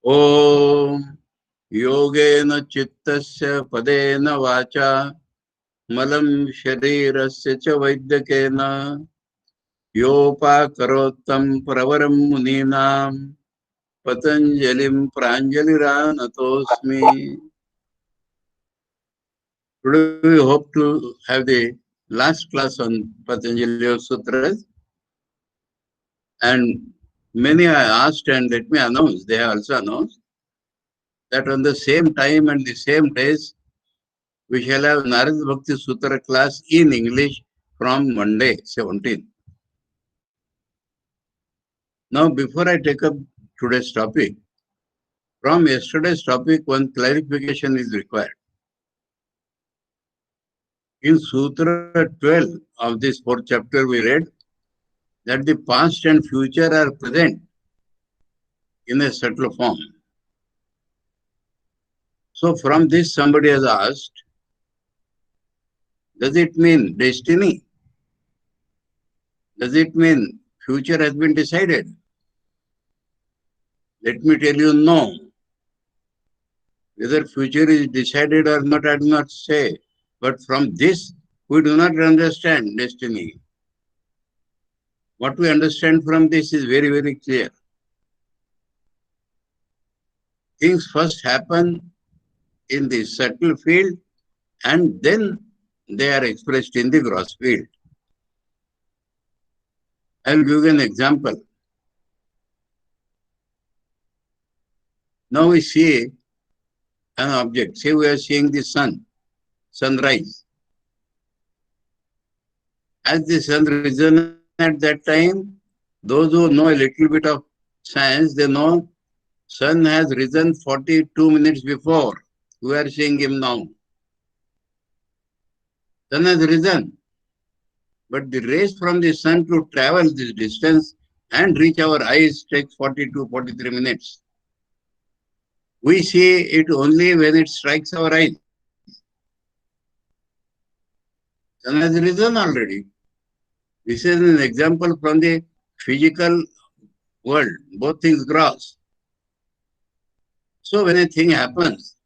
Om Yogena Chittasya Padena Vacha Malam Sharirasya Cha Vaidyakena Yopakarottam Pravaram Muninam Patanjalim Pranjaliranatosmi. Today we hope to have the last class on Patanjali Sutras, and many are asked, and let me announce, they have also announced that on the same time and the same days we shall have Narad Bhakti Sutra class in English from Monday 17th. Now, before I take up today's topic, from yesterday's topic, one clarification is required. In Sutra 12 of this fourth chapter, we read that the past and future are present in a subtle form. So, from this, somebody has asked, does it mean destiny? Does it mean future has been decided? Let me tell you, no. Whether future is decided or not, I do not say. But from this, we do not understand destiny. What we understand from this is very, very clear. Things first happen in the subtle field and then they are expressed in the gross field. I will give you an example. Now we see an object. Say we are seeing the sun, sunrise. As the sun risen at that time, those who know a little bit of science, they know sun has risen 42 minutes before. We are seeing him now. Sun has risen. But the rays from the sun to travel this distance and reach our eyes takes 42, 43 minutes. We see it only when it strikes our eyes. Sun has risen already. This is an example from the physical world. Both things gross. So when a thing happens,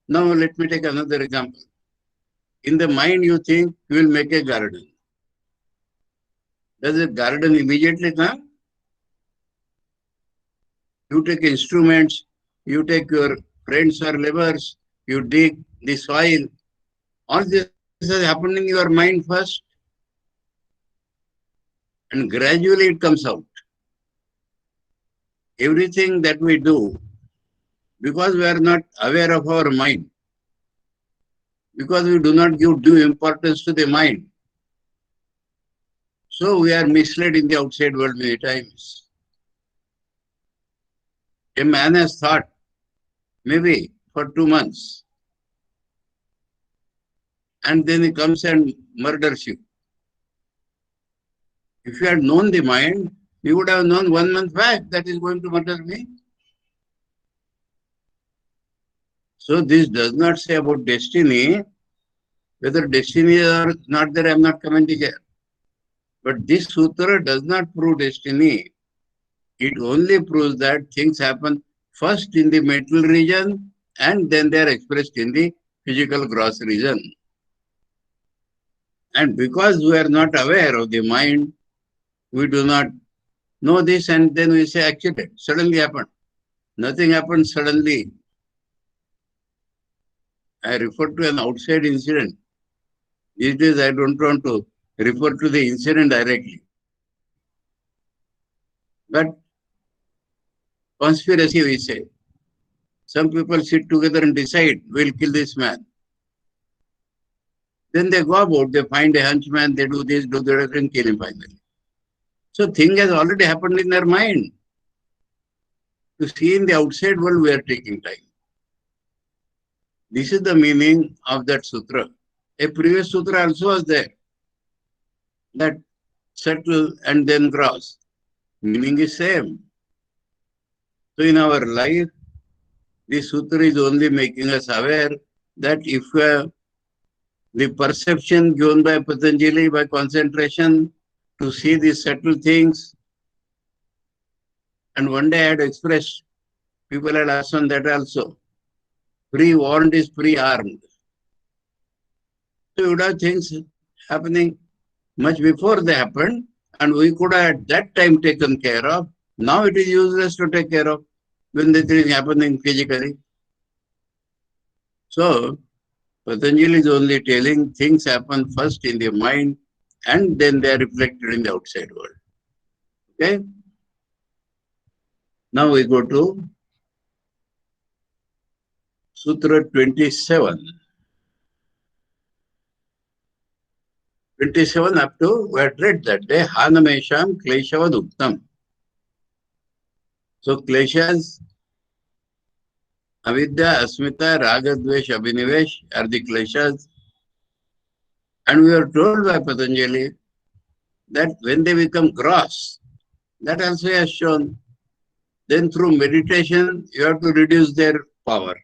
now let me take another example. In the mind you think you will make a garden. Does the garden immediately come? You take instruments, you take your friends or laborers, you dig the soil. All this is happening in your mind first. And gradually it comes out. Everything that we do, because we are not aware of our mind, because we do not give due importance to the mind, so we are misled in the outside world many times. A man has thought, maybe for 2 months, and then he comes and murders you. If you had known the mind, you would have known 1 month back that is going to murder me. So this does not say about destiny. Whether destiny or not there, I am not commenting here. But this sutra does not prove destiny. It only proves that things happen first in the mental region and then they are expressed in the physical gross region. And because we are not aware of the mind, we do not know this and then we say accident, suddenly happened. Nothing happened suddenly. I refer to an outside incident. These days I don't want to refer to the incident directly. But conspiracy we say. Some people sit together and decide, we'll kill this man. Then they go about, they find a henchman, they do this, do that, and kill him finally. So thing has already happened in their mind. To see in the outside world, we are taking time. This is the meaning of that sutra. A previous sutra also was there. That subtle and then gross. Meaning is same. So in our life, this sutra is only making us aware that if the perception given by Patanjali by concentration to see these subtle things, and one day I had expressed People had asked on that also. Pre-warned is pre-armed. So you would have things happening much before they happened, and we could have at that time taken care of. Now it is useless to take care of when the thing is happening physically. So Patanjali is only telling things happen first in the mind and then they are reflected in the outside world. Okay? Now we go to Sutra 27. 27 up to, we had read that day, Hanamesham Kleshavad Uktam. So Kleshas, Avidya, Asmita, Ragadvesh, Abhinivesh are the Kleshas. And we are told by Patanjali that when they become gross, that also has shown, then through meditation, you have to reduce their power.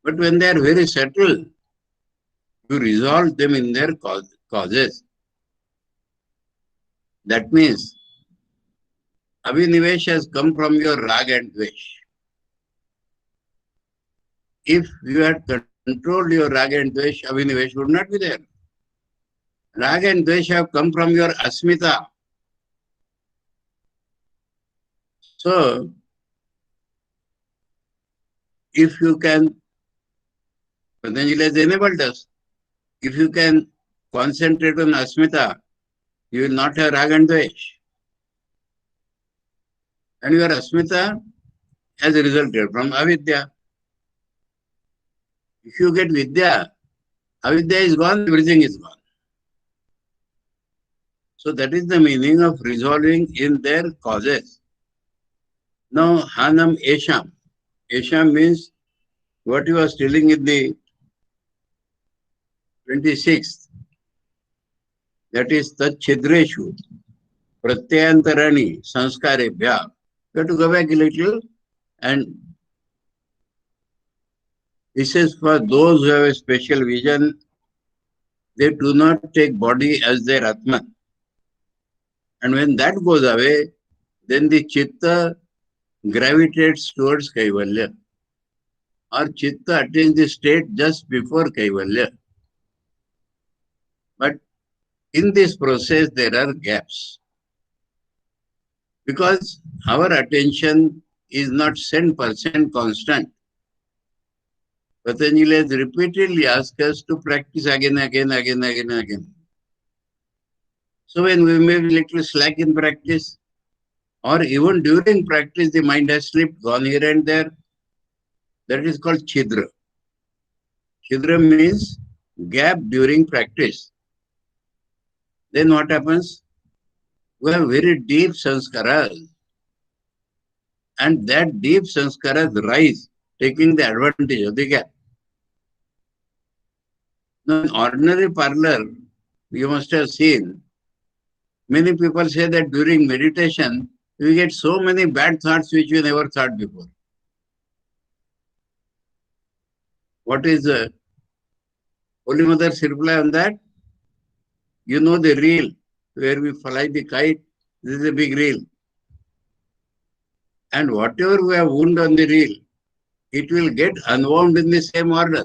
But when they are very subtle, you resolve them in their causes. That means Abhinivesh has come from your Rag and Dvesh. If you had controlled your Rag and Dvesh, Abhinivesh would not be there. Rag and Dvesh have come from your Asmita. So, if you can, Patanjali has enabled us, if you can concentrate on Asmita, you will not have Rag and Dvesh. And your Asmita has resulted from Avidya. If you get Vidya, Avidya is gone, everything is gone. So that is the meaning of resolving in their causes. Now, Hanam Esham. Esham means what he was telling in the 26th. That is Tat Chidreshu, Pratyantarani, Sanskarebhya. We have to go back a little, and he says for those who have a special vision, they do not take body as their Atman. And when that goes away, then the Chitta gravitates towards Kaivalya. Or Chitta attains the state just before Kaivalya. But in this process, there are gaps. Because our attention is not 100% constant. Patanjali has repeatedly asked us to practice again. So when we may be little slack in practice, or even during practice, the mind has slipped, gone here and there, that is called Chidra. Chidra means gap during practice. Then what happens? We have very deep sanskaras. And that deep sanskaras rise, taking the advantage of the gap. Now, in ordinary parlor, you must have seen, many people say that during meditation, we get so many bad thoughts which we never thought before. What is Holy Mother's reply on that? You know the reel where we fly the kite. This is a big reel. And whatever we have wound on the reel, it will get unwound in the same order.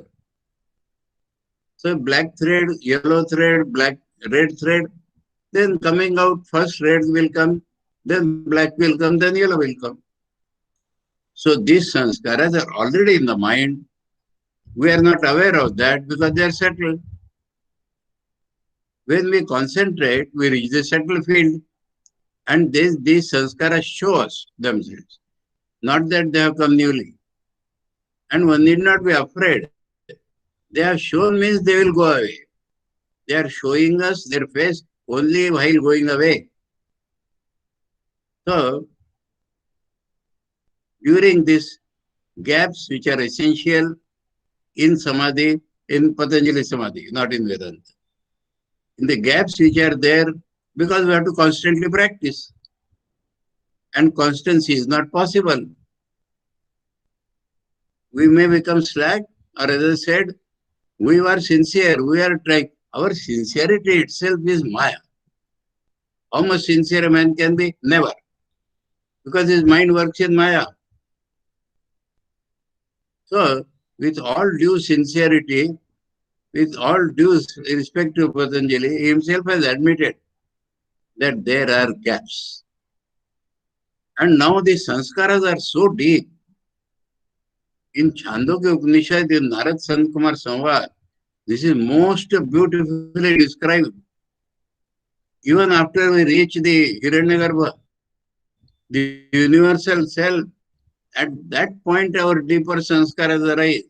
So black thread, yellow thread, red thread, then coming out, first red will come, then black will come, then yellow will come. So these sanskaras are already in the mind. We are not aware of that because they are settled. When we concentrate, we reach the settled field. And these sanskaras show us themselves. Not that they have come newly. And one need not be afraid. They have shown means they will go away. They are showing us their face only while going away. So, during these gaps which are essential in Samadhi, in Patanjali Samadhi, not in Vedanta. In the gaps which are there, because we have to constantly practice. And constancy is not possible. We may become slack, or as I said, we are sincere, we are trying. Our sincerity itself is Maya. How much sincere a man can be? Never. Because his mind works in Maya. So, with all due sincerity, with all due respect to Patanjali, he himself has admitted that there are gaps. And now the sanskaras are so deep. In Chandogya Upanishad, in Narad Sant Kumar Samvad, this is most beautifully described. Even after we reach the Hiranyagarbha, the universal self, at that point our deeper sanskaras arise.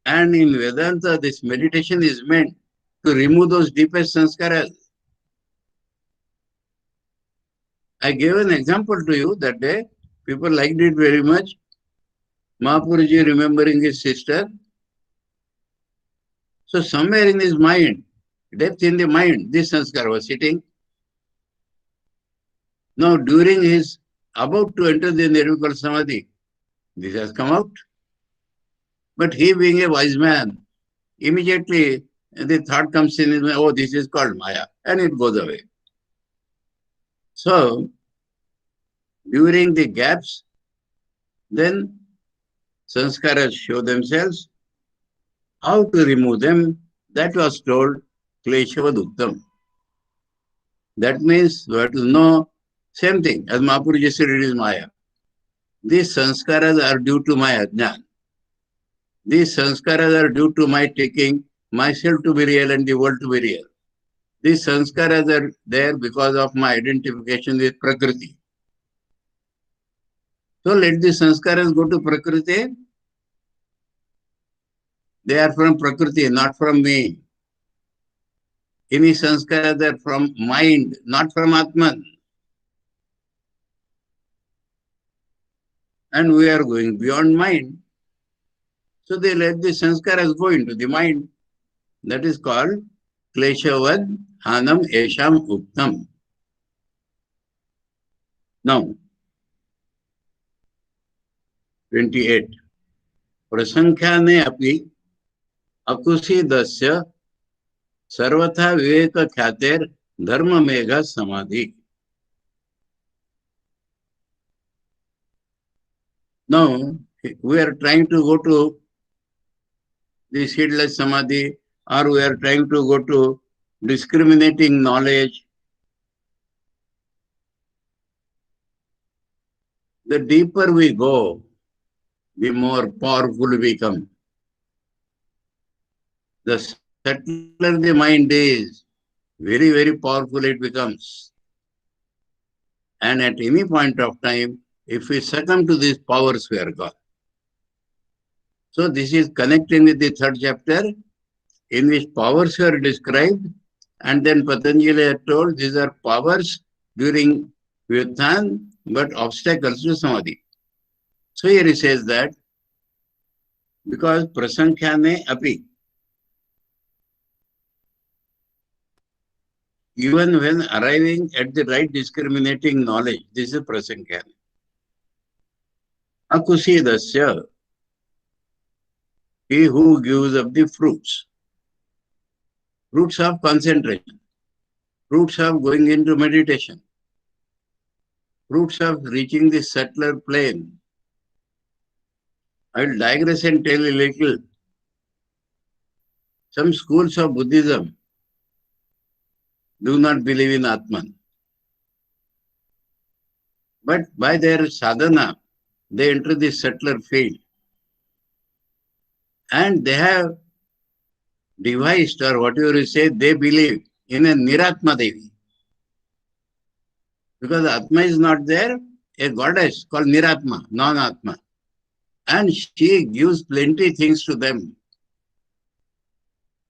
And in Vedanta, this meditation is meant to remove those deepest sanskaras. I gave an example to you that day. People liked it very much. Mahapuruji remembering his sister. So somewhere in his mind, depth in the mind, this sanskar was sitting. Now during his about to enter the Nirvikal Samadhi, this has come out. But he being a wise man, immediately the thought comes in his mind, oh, this is called Maya, and it goes away. So during the gaps, then sanskaras show themselves. How to remove them? That was told Kleshavad Uttam. That means we have to know same thing as Mahapuruji said, it is Maya. These sanskaras are due to my ajnan. These sanskaras are due to my taking myself to be real and the world to be real. These sanskaras are there because of my identification with Prakriti. So let the sanskaras go to Prakriti. They are from Prakriti, not from me. Any sanskaras are from mind, not from Atman. And we are going beyond mind. So they let the sanskaras go into the mind. That is called Kleshavad Hanam Esham Uktam. Now, 28. Prasankhane api akusidasya sarvatha viveka khater dharma megha samadhi. Now, we are trying to go to the seedless samadhi, or we are trying to go to discriminating knowledge. The deeper we go, the more powerful we become. The subtler the mind is, very, very powerful it becomes. And at any point of time, if we succumb to these powers, we are gone. So this is connecting with the third chapter, in which powers are described, and then Patanjali had told these are powers during Vyuthan, but obstacles to Samadhi. So here he says that because prasankhane api, even when arriving at the right discriminating knowledge, this is prasankhane. Akusidasya, he who gives up the fruits of concentration, fruits of going into meditation, fruits of reaching the subtler plane. I will digress and tell a little. Some schools of Buddhism do not believe in Atman. But by their sadhana, they enter the subtler field. And they have devised, or whatever you say, they believe in a Niratma Devi. Because Atma is not there, a goddess called Niratma, non-Atma. And she gives plenty things to them.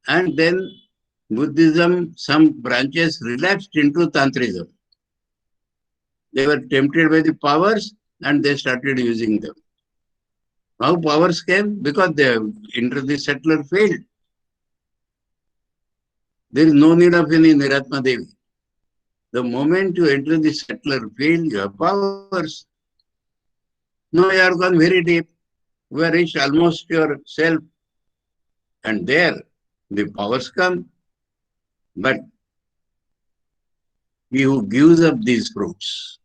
And then Buddhism, some branches relapsed into Tantrism. They were tempted by the powers and they started using them. How powers came? Because they have entered the subtler field. There is no need of any Niratma Devi. The moment you enter the subtler field, you have powers. Now you are gone very deep. We have reached almost your self. And there, the powers come. But he who gives up these fruits.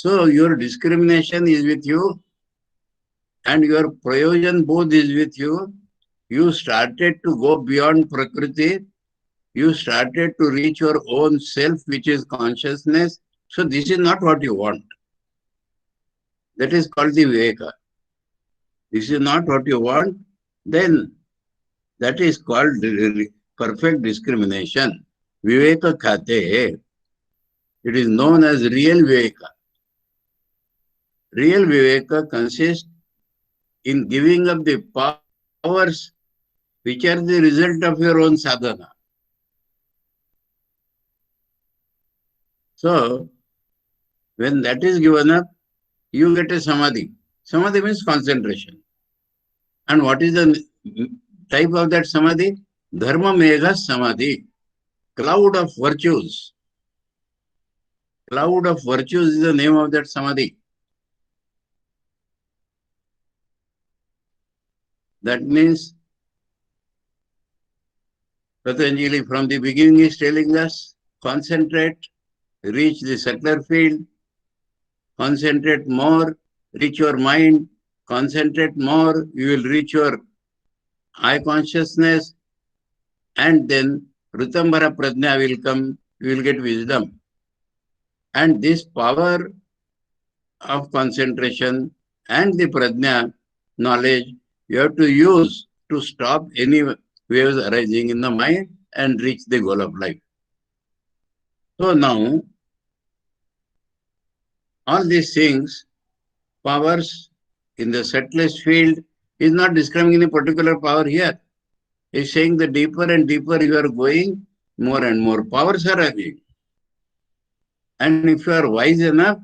So your discrimination is with you and your prayojan bodh is with you. You started to go beyond Prakriti. You started to reach your own self, which is consciousness. So this is not what you want. That is called the Viveka. This is not what you want. Then that is called perfect discrimination. Viveka khate. It is known as real Viveka. Real Viveka consists in giving up the powers which are the result of your own sadhana. So, when that is given up, you get a samadhi. Samadhi means concentration. And what is the type of that samadhi? Dharma megha samadhi. Cloud of virtues. Cloud of virtues is the name of that samadhi. That means Patanjali from the beginning is telling us, concentrate, reach the subtler field, concentrate more, reach your mind, concentrate more, you will reach your eye consciousness, and then Ritambara Prajna will come, you will get wisdom. And this power of concentration and the Prajna knowledge you have to use to stop any waves arising in the mind and reach the goal of life. So now, all these things, powers in the subtlest field, is not describing any particular power here. He's saying the deeper and deeper you are going, more and more powers are arising. And if you are wise enough,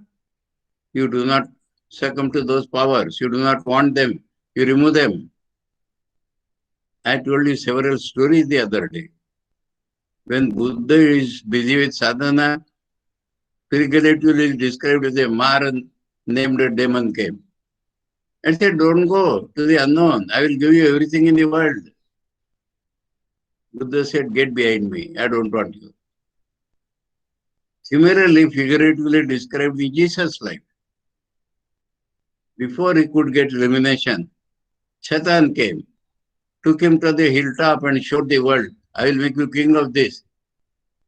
you do not succumb to those powers. You do not want them. You remove them. I told you several stories the other day. When Buddha is busy with sadhana, figuratively is described as a Mar named a demon came. And said, don't go to the unknown. I will give you everything in the world. Buddha said, get behind me. I don't want you. Similarly, figuratively described in Jesus' life. Before he could get illumination, Satan came, took him to the hilltop and showed the world, I will make you king of this.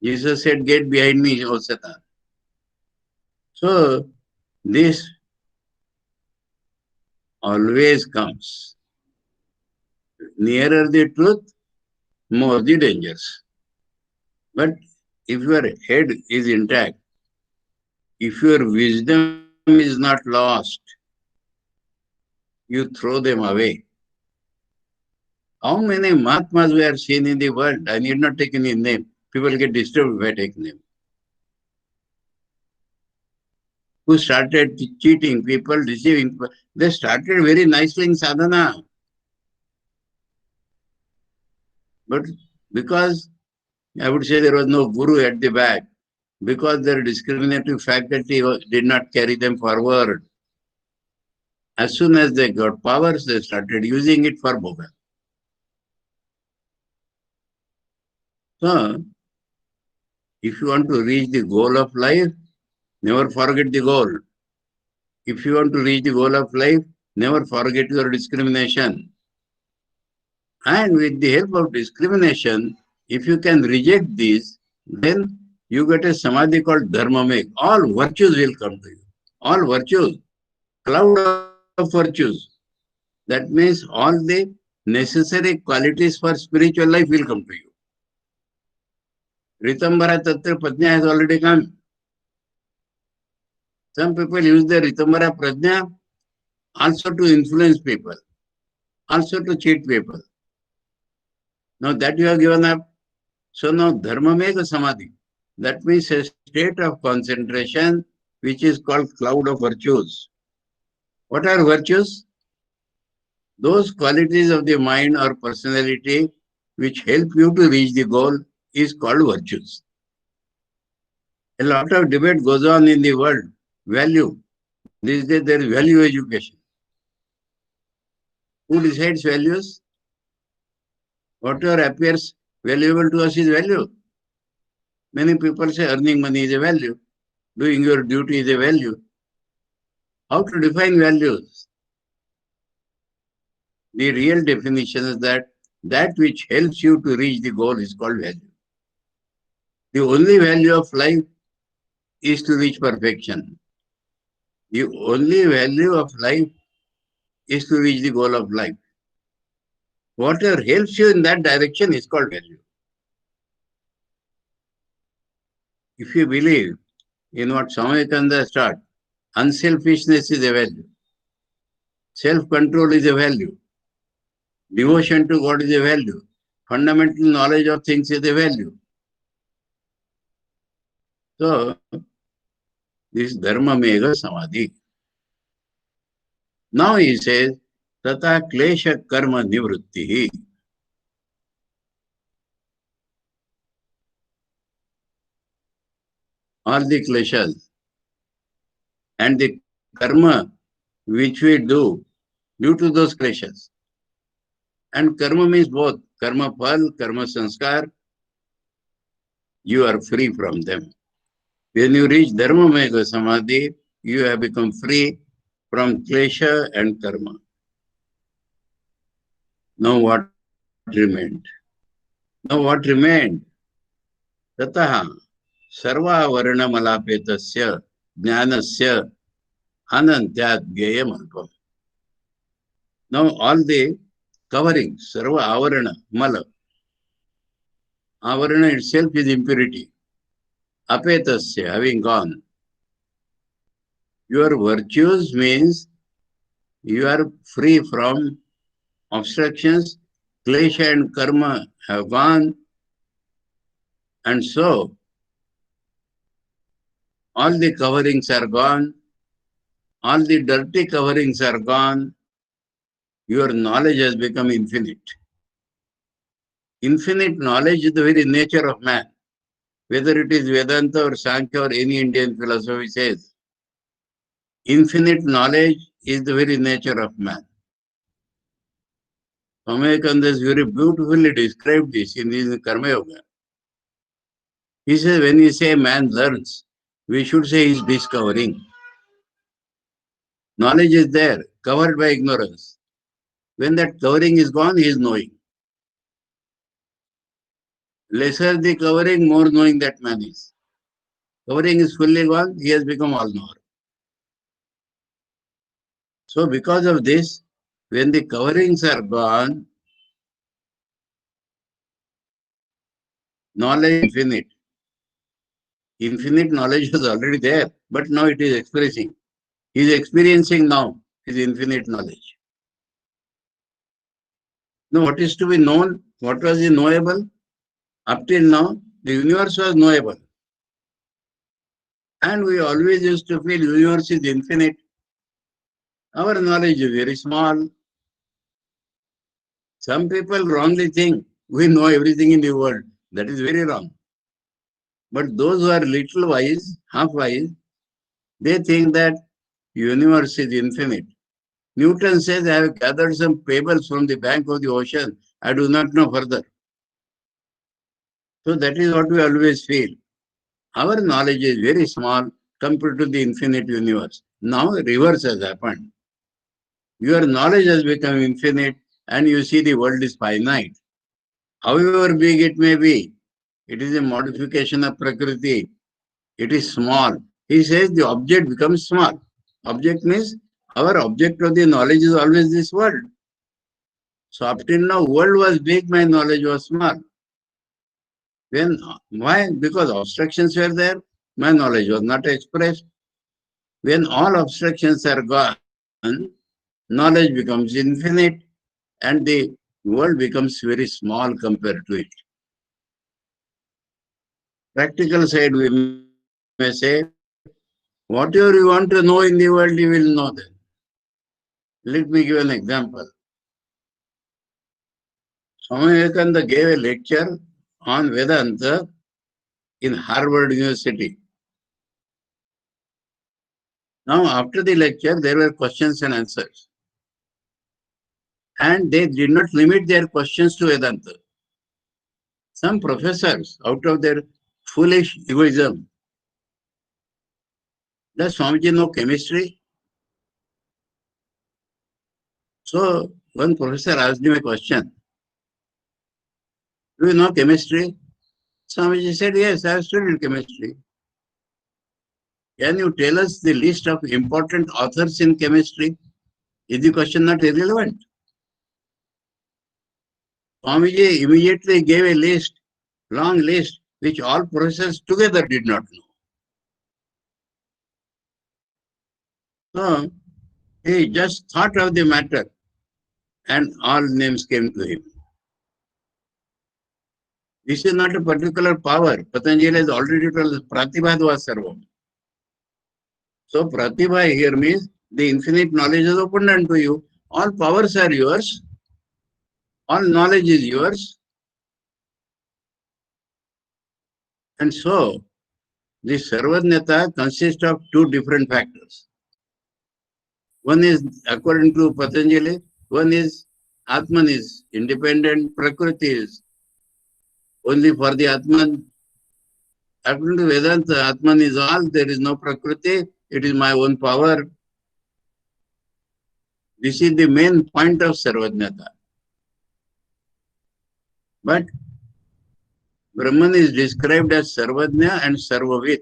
Jesus said, get behind me, O Satan. So, this always comes. Nearer the truth, more the dangers. But if your head is intact, if your wisdom is not lost, you throw them away. How many Mahatmas we are seen in the world? I need not take any name. People get disturbed if I take name. Who started cheating people, deceiving people. They started very nicely in sadhana. But because I would say there was no guru at the back, because their discriminative faculty did not carry them forward. As soon as they got powers, they started using it for bhoga. So, if you want to reach the goal of life, never forget the goal. If you want to reach the goal of life, never forget your discrimination. And with the help of discrimination, if you can reject this, then you get a samadhi called dharma meg. All virtues will come to you. All virtues. Cloud of virtues. That means all the necessary qualities for spiritual life will come to you. Ritambara Tatra Prajna has already come. Some people use the Ritambara Prajna also to influence people, also to cheat people. Now that you have given up, so now Dharma Mega Samadhi. That means a state of concentration which is called cloud of virtues. What are virtues? Those qualities of the mind or personality which help you to reach the goal is called virtues. A lot of debate goes on in the world. Value. These days there is value education. Who decides values? Whatever appears valuable to us is value. Many people say earning money is a value. Doing your duty is a value. How to define values? The real definition is that which helps you to reach the goal is called value. The only value of life is to reach perfection. The only value of life is to reach the goal of life. Whatever helps you in that direction is called value. If you believe in what Swami Vivekananda taught, unselfishness is a value. Self-control is a value. Devotion to God is a value. Fundamental knowledge of things is a value. So, this dharma mega samadhi. Now he says, tata klesha karma nivrittihi. All the kleshas and the karma which we do due to those kleshas. And karma means both. Karma phal, karma sanskar. You are free from them. When you reach dharma mega samadhi, you have become free from klesha and karma. Now what remained? Tataha sarva varna malapetasya jnanasya anantyat geyam alpam. Now all the covering, sarva avarana, mala. Avarana itself is impurity. Apetasya, having gone. Your virtues means you are free from obstructions, klesha and karma have gone, and so all the coverings are gone, all the dirty coverings are gone, your knowledge has become infinite. Infinite knowledge is the very nature of man. Whether it is Vedanta or Sankhya or any Indian philosophy says, infinite knowledge is the very nature of man. Swami Vivekananda has very beautifully described this in his Karma Yoga. He says, when we say man learns, we should say he is discovering. Knowledge is there, covered by ignorance. When that covering is gone, he is knowing. Lesser the covering, more knowing that man is. Covering is fully gone, he has become all-knower. So because of this, when the coverings are gone, knowledge is infinite. Infinite knowledge was already there, but now it is expressing. He is experiencing now his infinite knowledge. Now what is to be known? What was the knowable? Up till now, the universe was knowable. And we always used to feel universe is infinite. Our knowledge is very small. Some people wrongly think we know everything in the world. That is very wrong. But those who are little wise, half wise, they think that universe is infinite. Newton says, I have gathered some pebbles from the bank of the ocean. I do not know further. So that is what we always feel. Our knowledge is very small compared to the infinite universe. Now reverse has happened. Your knowledge has become infinite and you see the world is finite. However big it may be, it is a modification of Prakriti. It is small. He says the object becomes small. Object means our object of the knowledge is always this world. So up till now, world was big, my knowledge was small. Why? Because obstructions were there, my knowledge was not expressed. When all obstructions are gone, knowledge becomes infinite and the world becomes very small compared to it. Practical side, we may say, whatever you want to know in the world, you will know then. Let me give an example. Swami Vivekananda gave a lecture on Vedanta in Harvard University. Now, after the lecture, there were questions and answers. And they did not limit their questions to Vedanta. Some professors, out of their foolish egoism, does Swamiji know chemistry? So one professor asked him a question. Do you know chemistry? Swamiji said, yes, I have studied chemistry. Can you tell us the list of important authors in chemistry? Is the question not irrelevant? Swamiji immediately gave a list, long list, which all professors together did not know. So he just thought of the matter and all names came to him. This is not a particular power. Patanjali has already told us Pratibhadva Sarvam. So Pratibha here means the infinite knowledge is opened unto you. All powers are yours. All knowledge is yours. And so the Sarvajnata consists of two different factors. One is, according to Patanjali, one is Atman is independent, Prakriti is only for the Atman. According to Vedanta, Atman is all, there is no Prakriti, it is my own power. This is the main point of Sarvajnata. But Brahman is described as Sarvajna and Sarvavid.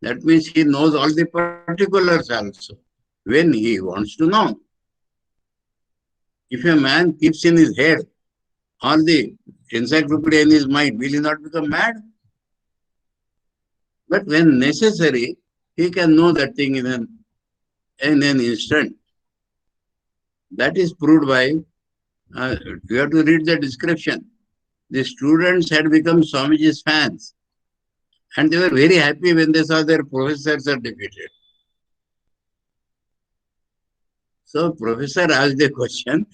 That means he knows all the particulars also, when he wants to know. If a man keeps in his head all the encyclopedia in his mind, will he not become mad? But when necessary, he can know that thing in an instant. That is proved by, you have to read the description. The students had become Swamiji's fans. And they were very happy when they saw their professors are defeated. So professor asked the question,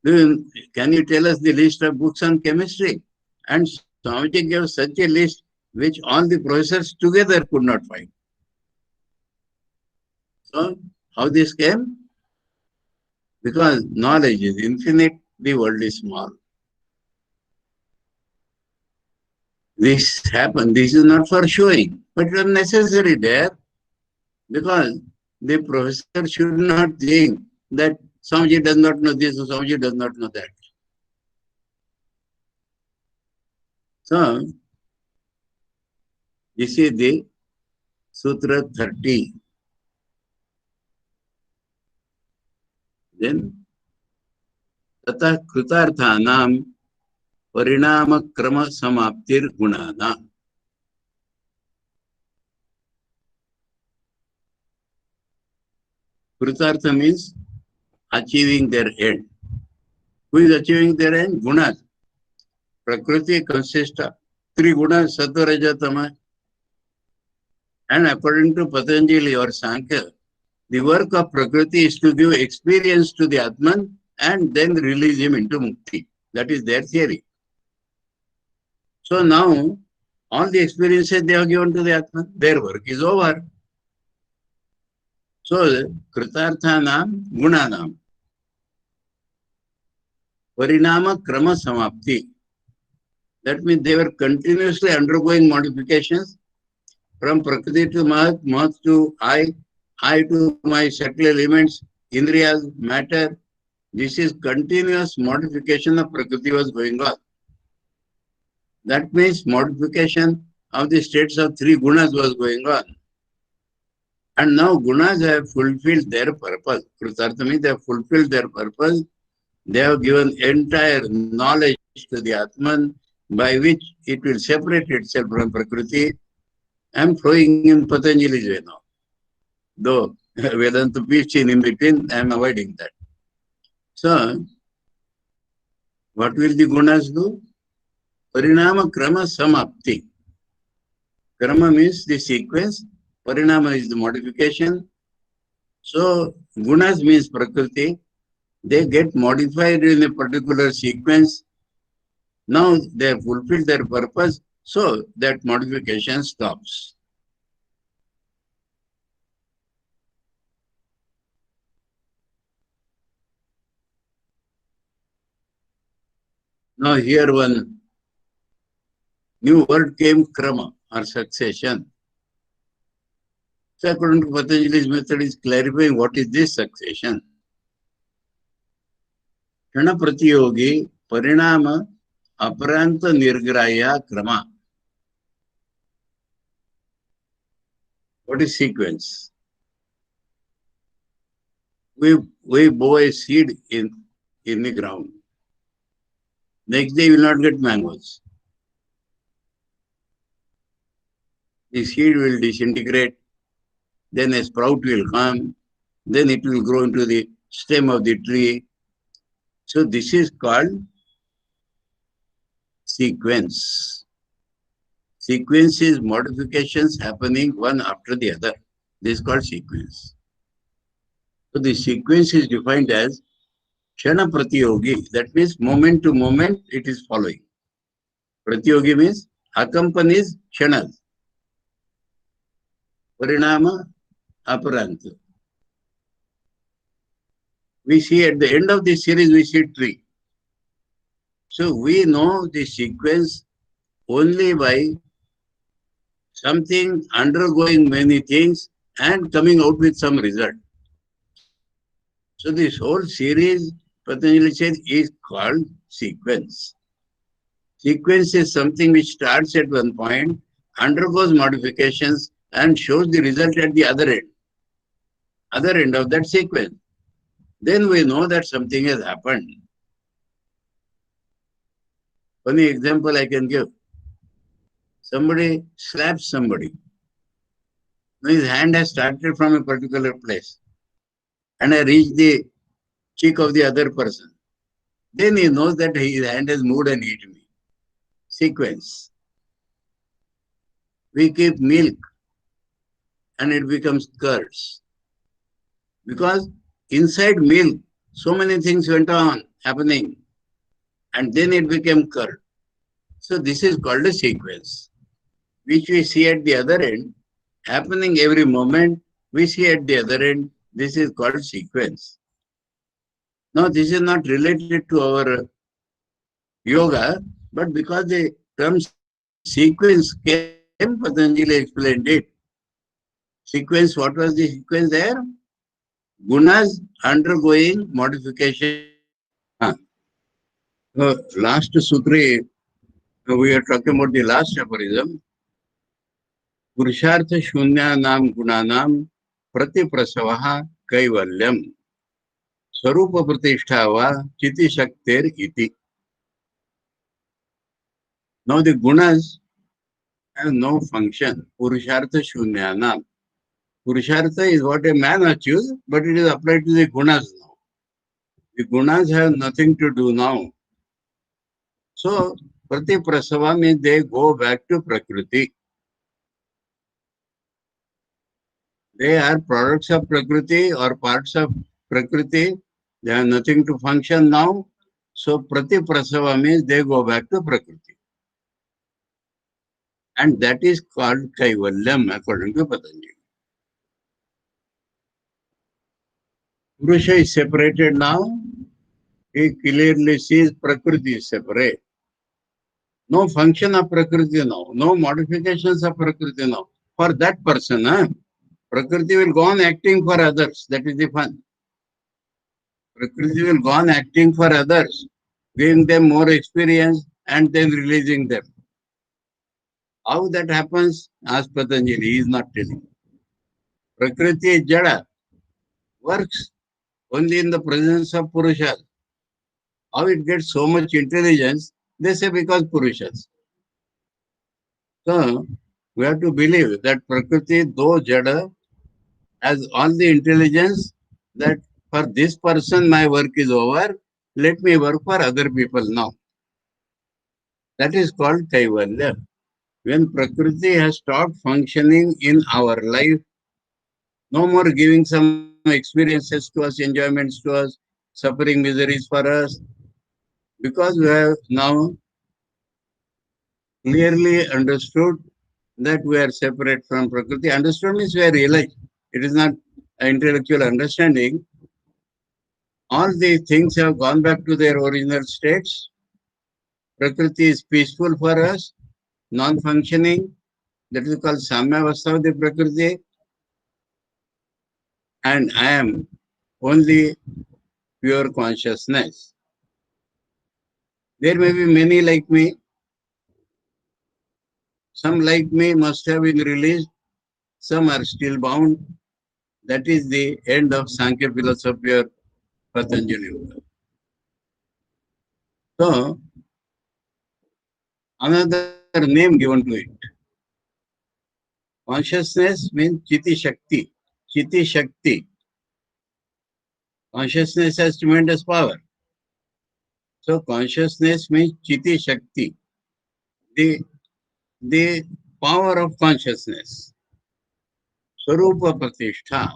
can you tell us the list of books on chemistry? And Swamiji gave such a list which all the professors together could not find. So how this came? Because knowledge is infinite, the world is small. This happened, this is not for showing, but it was necessary there, because the professor should not think that Swamiji does not know this or Swamiji does not know that. So, this is the Sutra 30. Then, Tata Krutarthanam Parinama Krama Samaptir Gunana. Krutartha means achieving their end. Who is achieving their end? Gunas. Prakriti consists of three gunas, Sattva, Raja, Tama. And according to Patanjali or Sankhya, the work of Prakriti is to give experience to the Atman and then release him into Mukti. That is their theory. So now, all the experiences they have given to the Atman, their work is over. So, Kritarthanam Gunanam Parinama Krama Samapti. That means they were continuously undergoing modifications from Prakriti to Mahat, Mahat to I to my subtle elements, Indriyas, matter. This is continuous modification of Prakriti was going on. That means modification of the states of three gunas was going on. And now gunas have fulfilled their purpose. Krutartha means they have fulfilled their purpose. They have given entire knowledge to the Atman, by which it will separate itself from Prakriti. I am throwing in Patanjali's way now. Though Vedanta pitch in between, I am avoiding that. So, what will the gunas do? Parinama Krama Samapti. Krama means the sequence. Parinama is the modification. So, gunas means Prakriti. They get modified in a particular sequence. Now they have fulfilled their purpose, so that modification stops. Now here one new word came, krama or succession. So according to Patanjali's method is clarifying what is this succession. क्षण प्रतियोगी परिणाम अपरांत निर्ग्राह्य क्रम. What is sequence? We bow a seed in the ground. Next day you will not get mangoes. The seed will disintegrate, then a sprout will come, then it will grow into the stem of the tree. So this is called sequence. Sequence is modifications happening one after the other. This is called sequence. So the sequence is defined as Kshana Pratiyogi. That means moment to moment it is following. Pratiyogi means accompanies Kshanas. Parinama Aparanta. We see at the end of the series, we see tree. So we know the sequence only by something undergoing many things and coming out with some result. So this whole series, Patanjali says, is called sequence. Sequence is something which starts at one point, undergoes modifications, and shows the result at the other end of that sequence. Then we know that something has happened. Funny example I can give. Somebody slaps somebody. His hand has started from a particular place and I reach the cheek of the other person. Then he knows that his hand has moved and hit me. Sequence. We keep milk and it becomes curds. Because inside milk, so many things went on happening and then it became curd. So this is called a sequence, which we see at the other end, happening every moment, we see at the other end, this is called sequence. Now this is not related to our yoga, but because the term sequence came, Patanjali explained it. Sequence, what was the sequence there? Gunas undergoing modification. Last sutra, we are talking about the last aphorism. पुरुषार्थ शून्यानाम गुणानाम प्रतिप्रसवः कैवल्यम स्वरूप प्रतिष्ठा वा चिति शक्तिर इति. Now the gunas have no function. Purushartha shunyanam. Purushartha is what a man achieves, but it is applied to the gunas now. The gunas have nothing to do now. So Pratiprasava means they go back to Prakriti. They are products of Prakriti or parts of Prakriti. They have nothing to function now. So Pratiprasava means they go back to Prakriti. And that is called Kaivalyam according to Patanjali. Purusha is separated now. He clearly sees Prakriti is separate. No function of Prakriti now. No modifications of Prakriti now. For that person, Prakriti will go on acting for others. That is the fun. Prakriti will go on acting for others, giving them more experience and then releasing them. How that happens? Ask Patanjali. He is not telling. Prakriti is Jada. Works only in the presence of Purushas. How it gets so much intelligence? They say because Purushas. So, we have to believe that Prakriti, though Jada, has all the intelligence that for this person my work is over, let me work for other people now. That is called Kaivalya. When Prakriti has stopped functioning in our life, no more giving some experiences to us, enjoyments to us, suffering miseries for us, because we have now clearly understood that we are separate from Prakriti. Understood means we are realized. It is not an intellectual understanding. All these things have gone back to their original states. Prakriti is peaceful for us, non-functioning. That is called Samyavastha of the Prakriti. And I am only pure consciousness. There may be many like me. Some like me must have been released. Some are still bound. That is the end of Sankhya philosophy or Patanjali Yoga. So, another name given to it. Consciousness means Chiti Shakti. Chiti Shakti. Consciousness has tremendous power. So, consciousness means Chiti Shakti. The, the power of consciousness. Swarupa Pratishtha.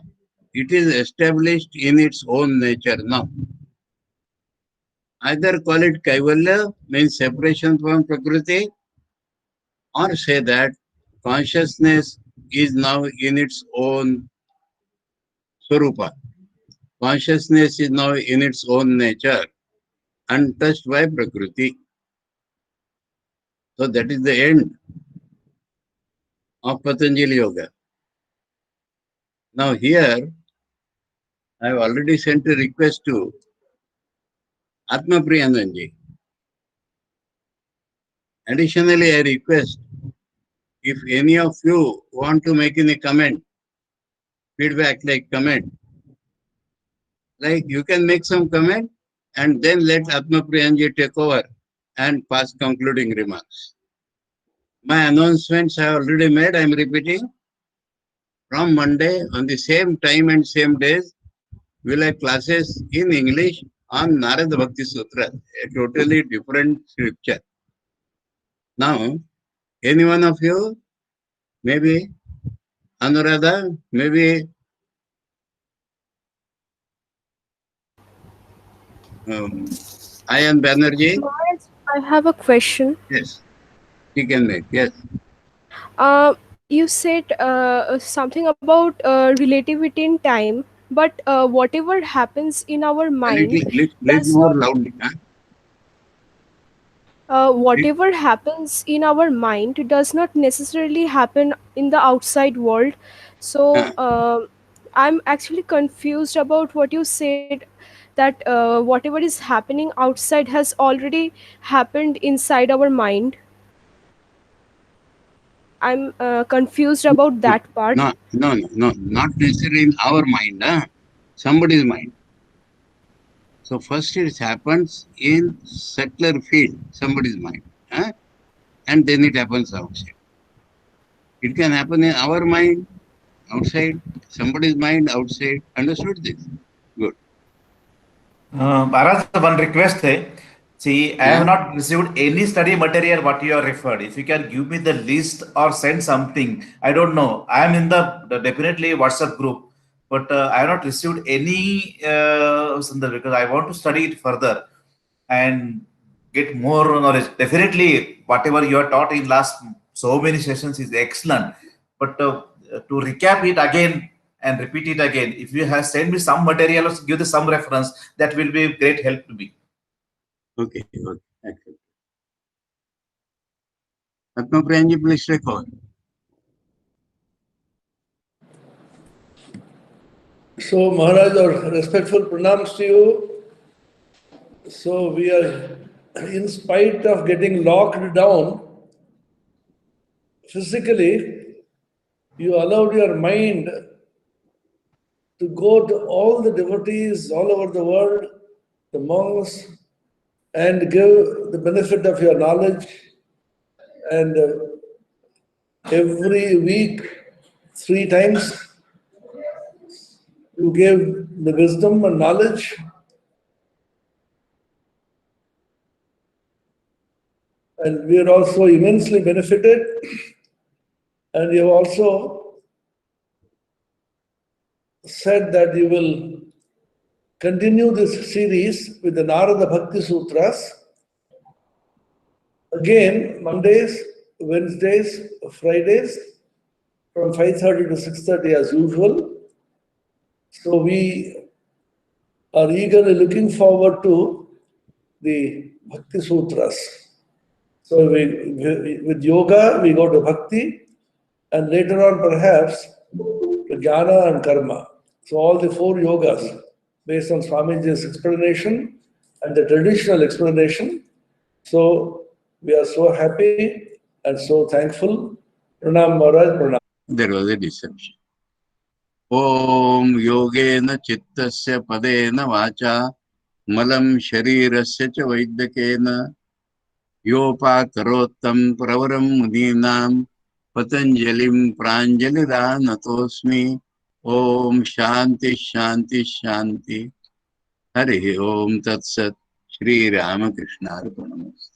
It is established in its own nature now. Either call it Kaivalya, means separation from Prakriti, or say that consciousness is now in its own Swarupa. Consciousness is now in its own nature, untouched by Prakriti. So that is the end of Patanjali Yoga. Now here, I have already sent a request to Atma Priyananji. Additionally, I request if any of you want to make any comment, feedback like comment, like you can make some comment and then let Atma Priyanji take over and pass concluding remarks. My announcements I already made, I am repeating. From Monday on the same time and same days, we'll have classes in English on Narada Bhakti Sutra, a totally different scripture. Now, any one of you, maybe Anuradha, maybe Ayan Banerjee. Maharaj, I have a question. Yes, he can make. Yes. You said something about relativity in time, but whatever happens in our A mind little does more not. loudly. Huh? Whatever happens in our mind does not necessarily happen in the outside world. So Huh. I'm actually confused about what you said, that whatever is happening outside has already happened inside our mind. I'm confused about No, that part. no, not necessarily in our mind, huh? Somebody's mind. So first it happens in subtler field, somebody's mind, huh? And then it happens outside. It can happen in our mind, outside, somebody's mind, outside. Understood this? Good. Maharaj, one request है. See, I have Huh? not received any study material what you are referred. If you can give me the list or send something, I don't know. I am in the definitely WhatsApp group, but I have not received any because I want to study it further and get more knowledge. Definitely, whatever you are taught in last so many sessions is excellent. But to recap it again and repeat it again, if you have sent me some material or give the some reference, that will be great help to me. Okay, okay. Excellent. Atma Priyanji, please take over. So, Maharaj, our respectful pranams to you. So, we are, in spite of getting locked down physically, you allowed your mind to go to all the devotees all over the world, the monks, and give the benefit of your knowledge. And every week, 3 times, you gave the wisdom and knowledge. And we are also immensely benefited. And you have also said that you will continue this series with the Narada Bhakti Sutras. Again, Mondays, Wednesdays, Fridays, from 5:30 to 6:30 as usual. So we are eagerly looking forward to the Bhakti Sutras. So with yoga, we go to Bhakti, and later on perhaps to Jnana and Karma. So all the 4 yogas based on Swamiji's explanation and the traditional explanation So we are so happy and so thankful. Pranam Maharaj, Pranam. There was a deception. Om yogena chittasya padena vacha malam sharirasya cha vaidyakena yopakarottam pravaram muninam patanjalim pranjalidanatosmi. Om shanti shanti shanti. Hari Om Tat Sat. Shri Ramakrishna Arpanamastu.